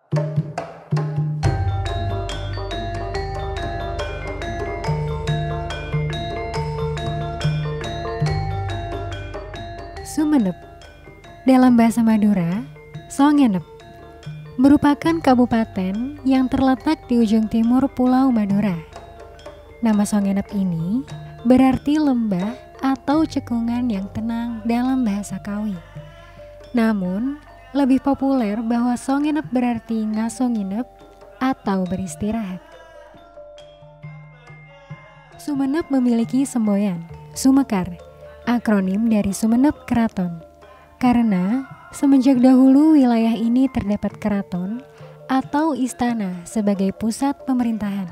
Sumenep, dalam bahasa Madura, Songenep, merupakan kabupaten yang terletak di ujung timur Pulau Madura. Nama Songenep ini berarti lembah atau cekungan yang tenang dalam bahasa Kawi. Namun, lebih populer bahwa Songenep berarti ngasonginep atau beristirahat. Sumenep memiliki semboyan, Sumekar, akronim dari Sumenep Keraton. Karena semenjak dahulu wilayah ini terdapat keraton atau istana sebagai pusat pemerintahan.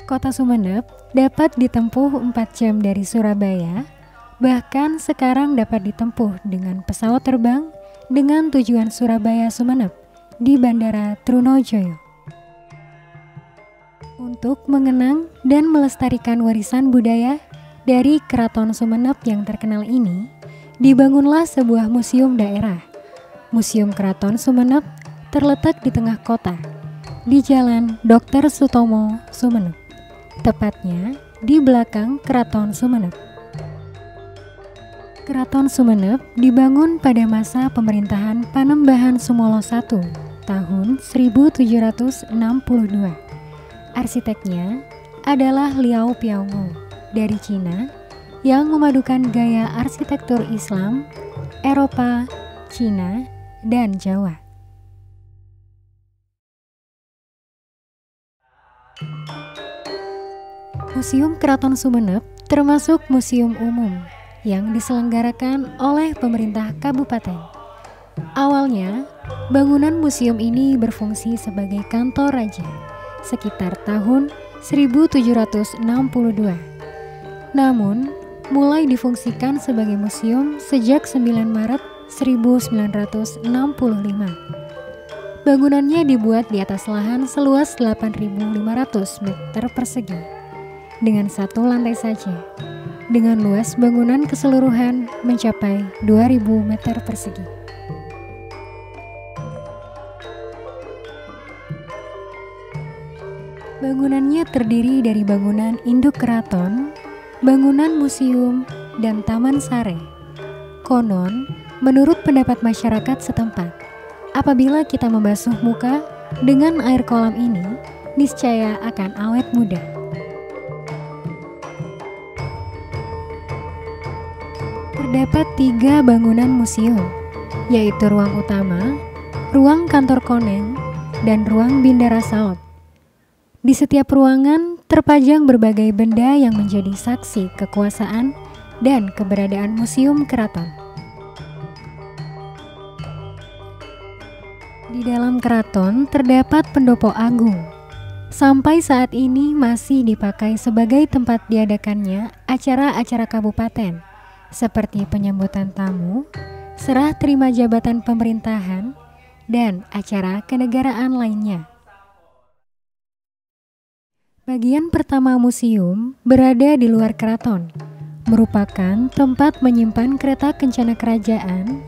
Kota Sumenep dapat ditempuh 4 jam dari Surabaya, bahkan sekarang dapat ditempuh dengan pesawat terbang dengan tujuan Surabaya-Sumenep di Bandara Trunojoyo. Untuk mengenang dan melestarikan warisan budaya dari Keraton Sumenep yang terkenal ini, dibangunlah sebuah museum daerah. Museum Keraton Sumenep terletak di tengah kota, di Jalan Dr. Sutomo, Sumenep. Tepatnya di belakang Keraton Sumenep. Keraton Sumenep dibangun pada masa pemerintahan Panembahan Sumolo I tahun 1762. Arsiteknya adalah Liao Piaongo dari Cina yang memadukan gaya arsitektur Islam, Eropa, Cina, dan Jawa. Museum Keraton Sumenep termasuk museum umum yang diselenggarakan oleh pemerintah kabupaten. Awalnya, bangunan museum ini berfungsi sebagai kantor raja sekitar tahun 1762. Namun, mulai difungsikan sebagai museum sejak 9 Maret 1965. Bangunannya dibuat di atas lahan seluas 8.500 meter persegi dengan satu lantai saja, dengan luas bangunan keseluruhan mencapai 2.000 meter persegi. Bangunannya terdiri dari bangunan induk keraton, bangunan museum, dan taman sare. Konon, menurut pendapat masyarakat setempat, apabila kita membasuh muka dengan air kolam ini, niscaya akan awet muda. Terdapat 3 bangunan museum, yaitu ruang utama, ruang kantor koneng, dan ruang bindara saot. Di setiap ruangan terpajang berbagai benda yang menjadi saksi kekuasaan dan keberadaan museum keraton. Di dalam keraton terdapat pendopo agung. Sampai saat ini masih dipakai sebagai tempat diadakannya acara-acara kabupaten, seperti penyambutan tamu, serah terima jabatan pemerintahan, dan acara kenegaraan lainnya. Bagian pertama museum berada di luar keraton, merupakan tempat menyimpan kereta kencana kerajaan,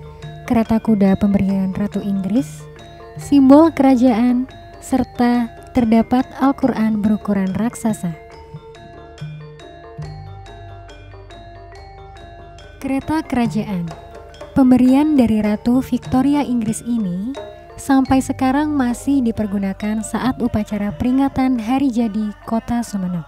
kereta kuda pemberian Ratu Inggris, simbol kerajaan, serta terdapat Al-Quran berukuran raksasa. Kereta kerajaan, pemberian dari Ratu Victoria Inggris ini sampai sekarang masih dipergunakan saat upacara peringatan hari jadi Kota Sumenep,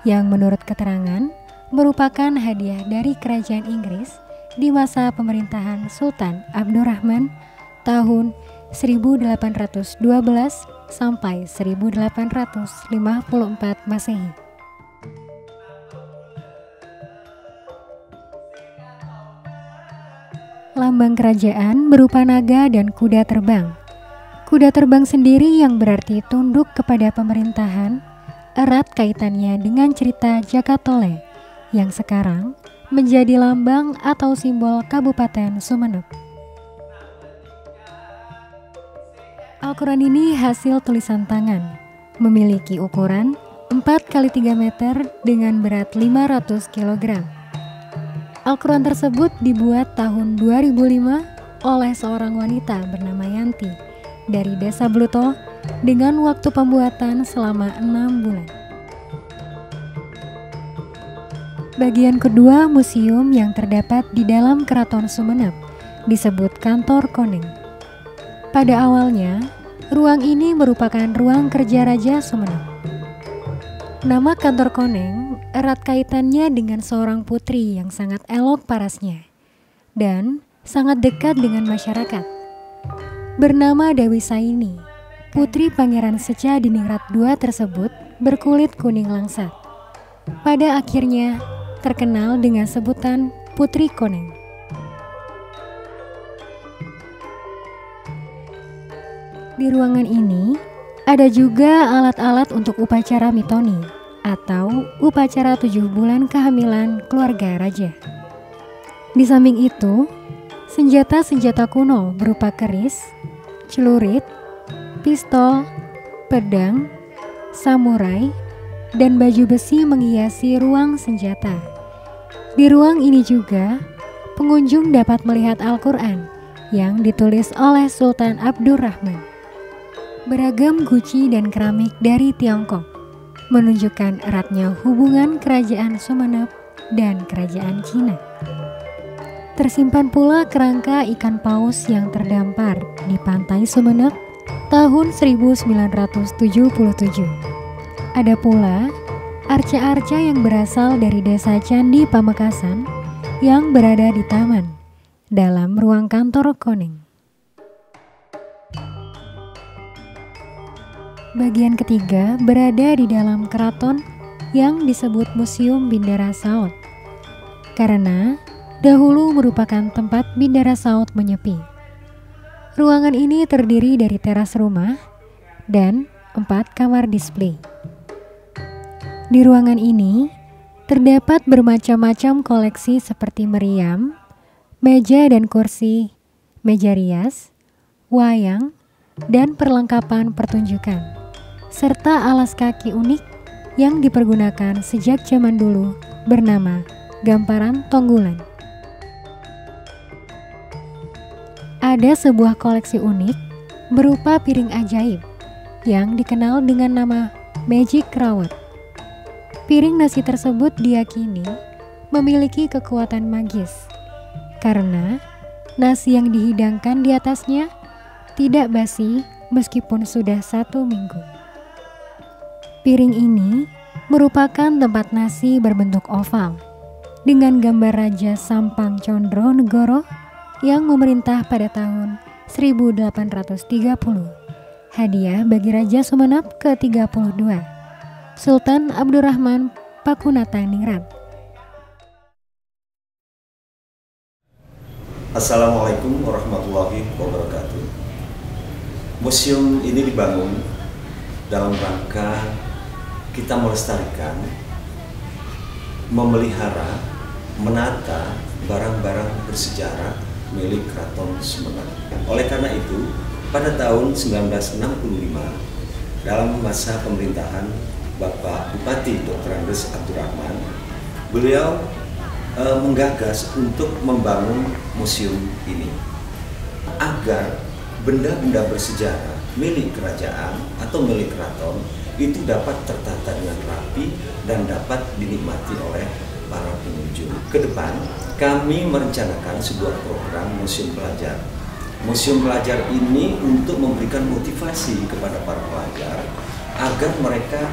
yang menurut keterangan merupakan hadiah dari Kerajaan Inggris di masa pemerintahan Sultan Abdurrahman tahun 1812 sampai 1854 Masehi. Lambang kerajaan berupa naga dan kuda terbang. Kuda terbang sendiri yang berarti tunduk kepada pemerintahan, erat kaitannya dengan cerita Jakatole yang sekarang menjadi lambang atau simbol Kabupaten Sumenep. Al-Quran ini hasil tulisan tangan, memiliki ukuran 4x3 meter dengan berat 500 kg. Al-Quran tersebut dibuat tahun 2005 oleh seorang wanita bernama Yanti dari Desa Bluto dengan waktu pembuatan selama 6 bulan. Bagian kedua museum yang terdapat di dalam Keraton Sumenep disebut Kantor Koneng. Pada awalnya, ruang ini merupakan ruang kerja Raja Sumenep. Nama Kantor Koneng erat kaitannya dengan seorang putri yang sangat elok parasnya dan sangat dekat dengan masyarakat. Bernama Dewi Saini, putri Pangeran Seca Diningrat II tersebut berkulit kuning langsat. Pada akhirnya terkenal dengan sebutan Putri Koneng. Di ruangan ini ada juga alat-alat untuk upacara mitoni atau upacara 7 bulan kehamilan keluarga raja. Di samping itu, senjata-senjata kuno berupa keris, celurit, pistol, pedang, samurai, dan baju besi menghiasi ruang senjata. Di ruang ini juga, pengunjung dapat melihat Al-Quran yang ditulis oleh Sultan Abdurrahman. Beragam guci dan keramik dari Tiongkok menunjukkan eratnya hubungan Kerajaan Sumenep dan Kerajaan Cina. Tersimpan pula kerangka ikan paus yang terdampar di pantai Sumenep tahun 1977. Ada pula arca-arca yang berasal dari Desa Candi Pamekasan yang berada di taman dalam ruang Kantor Koneng. Bagian ketiga berada di dalam keraton yang disebut Museum Bindara Saut karena dahulu merupakan tempat Bindara Saut menyepi. Ruangan ini terdiri dari teras rumah dan 4 kamar display. Di ruangan ini terdapat bermacam-macam koleksi seperti meriam, meja dan kursi, meja rias, wayang, dan perlengkapan pertunjukan, serta alas kaki unik yang dipergunakan sejak zaman dulu bernama gamparan tonggulan. Ada sebuah koleksi unik berupa piring ajaib yang dikenal dengan nama Magic Crawler. Piring nasi tersebut diyakini memiliki kekuatan magis karena nasi yang dihidangkan di atasnya tidak basi meskipun sudah 1 minggu. Piring ini merupakan tempat nasi berbentuk oval dengan gambar Raja Sampang Condro Negoro yang memerintah pada tahun 1830. Hadiah bagi Raja Sumenep ke-32. Sultan Abdurrahman Pakunatan Ningrat. Assalamualaikum warahmatullahi wabarakatuh. Museum ini dibangun dalam rangka kita melestarikan, memelihara, menata barang-barang bersejarah milik Keraton Sumenep. Oleh karena itu, pada tahun 1965 dalam masa pemerintahan Bapak Bupati Dr. Andes Abdurrahman, beliau menggagas untuk membangun museum ini agar benda-benda bersejarah milik kerajaan atau milik keraton itu dapat tertata dengan rapi dan dapat dinikmati oleh para pengunjung. Ke depan, kami merencanakan sebuah program museum pelajar. Museum pelajar ini untuk memberikan motivasi kepada para pelajar agar mereka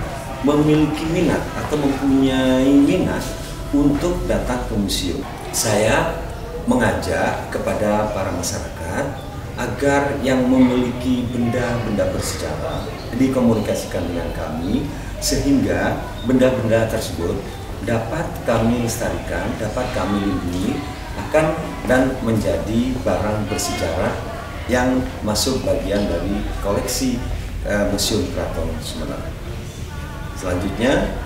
memiliki minat atau mempunyai minat untuk datang ke museum. Saya mengajak kepada para masyarakat agar yang memiliki benda-benda bersejarah dikomunikasikan dengan kami sehingga benda-benda tersebut dapat kami lestarikan, dapat kami lindungi akan dan menjadi barang bersejarah yang masuk bagian dari koleksi Museum Keraton Sumenep. Selanjutnya,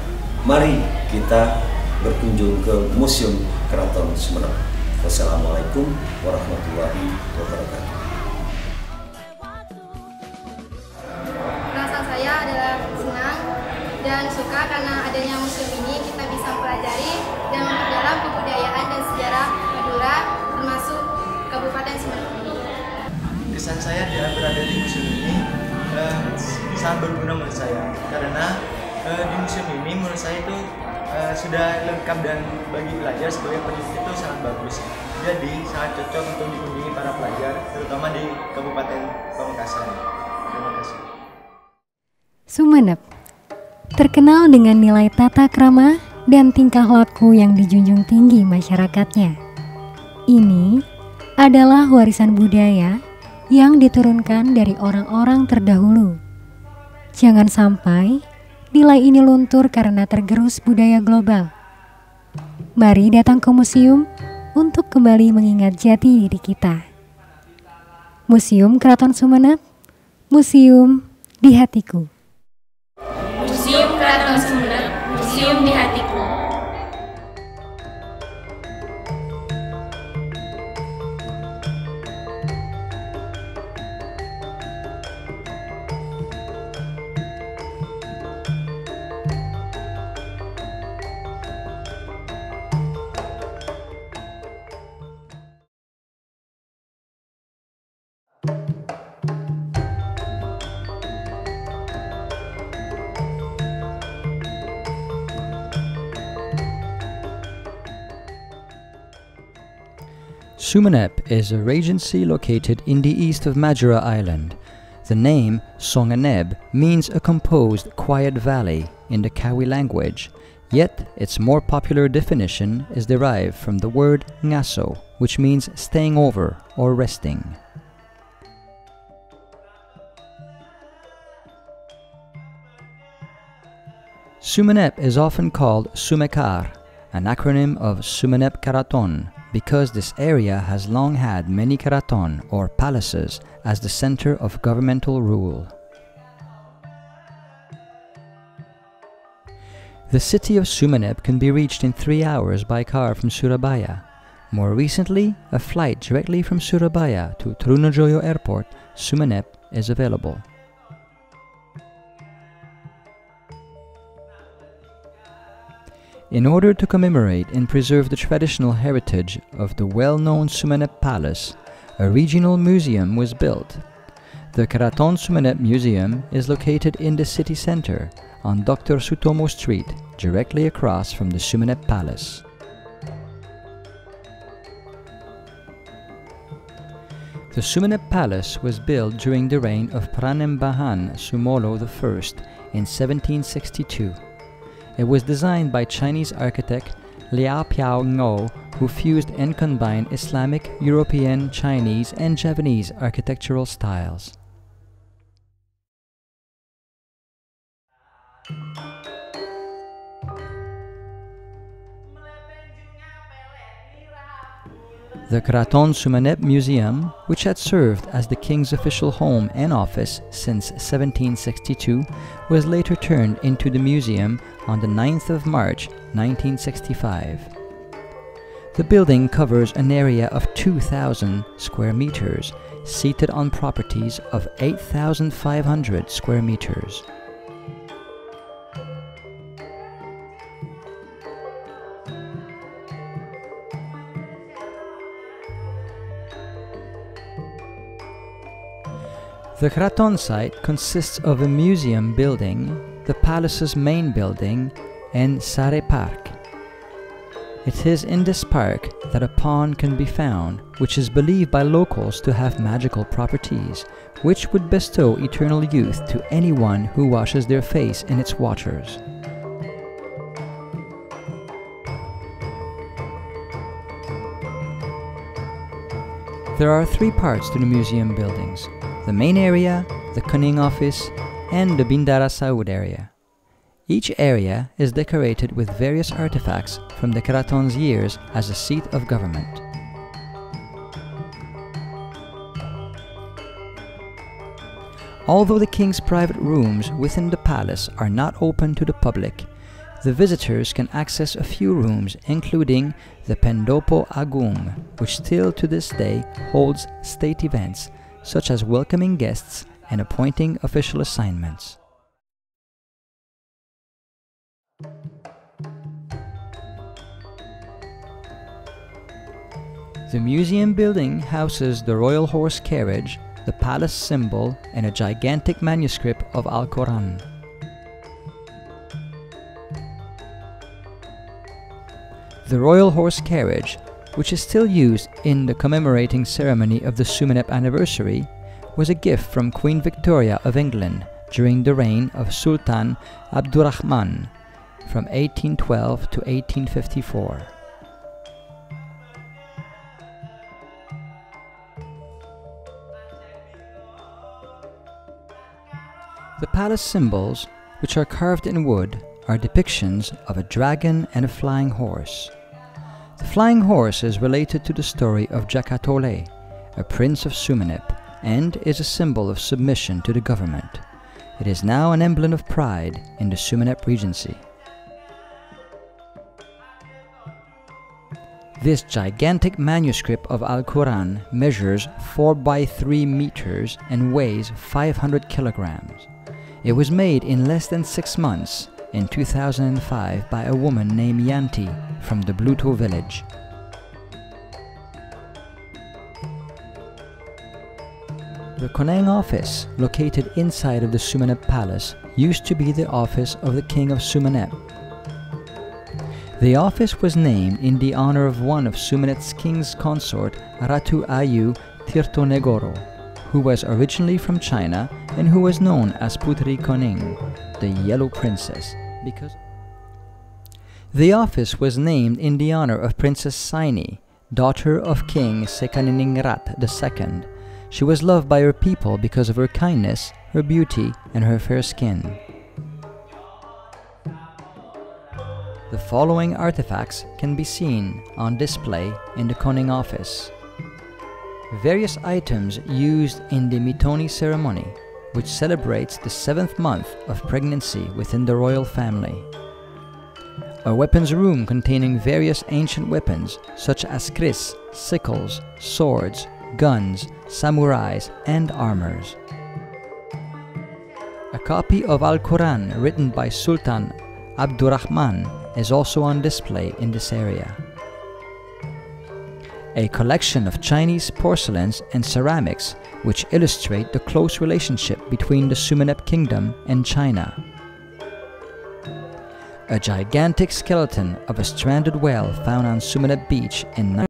mari kita berkunjung ke Museum Keraton Sumenep. Wassalamualaikum warahmatullahi wabarakatuh. Rasa saya adalah senang dan suka karena adanya museum ini kita bisa mempelajari dan memperdalam kebudayaan dan sejarah Madura termasuk Kabupaten Sumenep. kesan saya berada di museum ini sangat berguna menurut saya, karena di museum ini menurut saya itu sudah lengkap dan bagi pelajar sebagai pendidik itu sangat bagus. Jadi sangat cocok untuk dikunjungi para pelajar, terutama di Kabupaten Pamekasan. Terima kasih. Sumeneb terkenal dengan nilai tata krama dan tingkah laku yang dijunjung tinggi masyarakatnya. Ini adalah warisan budaya yang diturunkan dari orang-orang terdahulu. Jangan sampai nilai ini luntur karena tergerus budaya global. Mari datang ke museum untuk kembali mengingat jati diri kita. Museum Keraton Sumeneb, museum di hatiku. Museum Keraton Sumeneb, museum di hatiku. Sumeneb is a regency located in the east of Madura Island. The name Songaneb means a composed, quiet valley in the Kawi language, yet its more popular definition is derived from the word ngaso, which means staying over or resting. Sumeneb is often called Sumekar, an acronym of Sumeneb Keraton, because this area has long had many keraton or palaces as the center of governmental rule. The city of Sumeneb can be reached in 3 hours by car from Surabaya. More recently, a flight directly from Surabaya to Trunojoyo Airport, Sumeneb, is available. In order to commemorate and preserve the traditional heritage of the well-known Sumeneb Palace, a regional museum was built. The Keraton Sumeneb Museum is located in the city center on Dr. Sutomo Street, directly across from the Sumeneb Palace. The Sumeneb Palace was built during the reign of Pranembahan Sumolo I in 1762. It was designed by Chinese architect Liao Piao Ngo, who fused and combined Islamic, European, Chinese, and Javanese architectural styles. The Keraton Sumeneb Museum, which had served as the king's official home and office since 1762, was later turned into the museum on the 9th of March 1965. The building covers an area of 2,000 square meters, seated on properties of 8,500 square meters. The Keraton site consists of a museum building, the palace's main building, and Sare Park. It is in this park that a pond can be found, which is believed by locals to have magical properties, which would bestow eternal youth to anyone who washes their face in its waters. There are 3 parts to the museum buildings: the main area, the Kuning office, and the Bindara Saud area. Each area is decorated with various artifacts from the Keraton's years as a seat of government. Although the king's private rooms within the palace are not open to the public, the visitors can access a few rooms, including the Pendopo Agung, which still to this day holds state events such as welcoming guests and appointing official assignments. The museum building houses the royal horse carriage, the palace symbol, and a gigantic manuscript of Al-Quran. The royal horse carriage, which is still used in the commemorating ceremony of the Sumeneb anniversary, was a gift from Queen Victoria of England during the reign of Sultan Abdurrahman from 1812 to 1854. The palace symbols, which are carved in wood, are depictions of a dragon and a flying horse. The flying horse is related to the story of Jakatole, a prince of Sumeneb, and is a symbol of submission to the government. It is now an emblem of pride in the Sumeneb Regency. This gigantic manuscript of Al-Quran measures 4 by 3 meters and weighs 500 kilograms. It was made in less than 6 months in 2005 by a woman named Yanti from the Bluto village. The Konang office, located inside of the Sumeneb Palace, used to be the office of the King of Sumeneb. The office was named in the honor of one of Sumeneb's king's consort, Ratu Ayu Tirtonegoro, who was originally from China and who was known as Putri Konang, the Yellow Princess, because the office was named in the honor of Princess Saini, daughter of King Sekaniningrat II. She was loved by her people because of her kindness, her beauty, and her fair skin. The following artifacts can be seen on display in the Konang office. Various items used in the Mitoni ceremony, which celebrates the 7th month of pregnancy within the royal family. A weapons room containing various ancient weapons such as kris, sickles, swords, guns, samurais, and armors. A copy of Al-Quran written by Sultan Abdurrahman is also on display in this area. A collection of Chinese porcelains and ceramics which illustrate the close relationship between the Sumeneb Kingdom and China. A gigantic skeleton of a stranded whale found on Sumeneb Beach in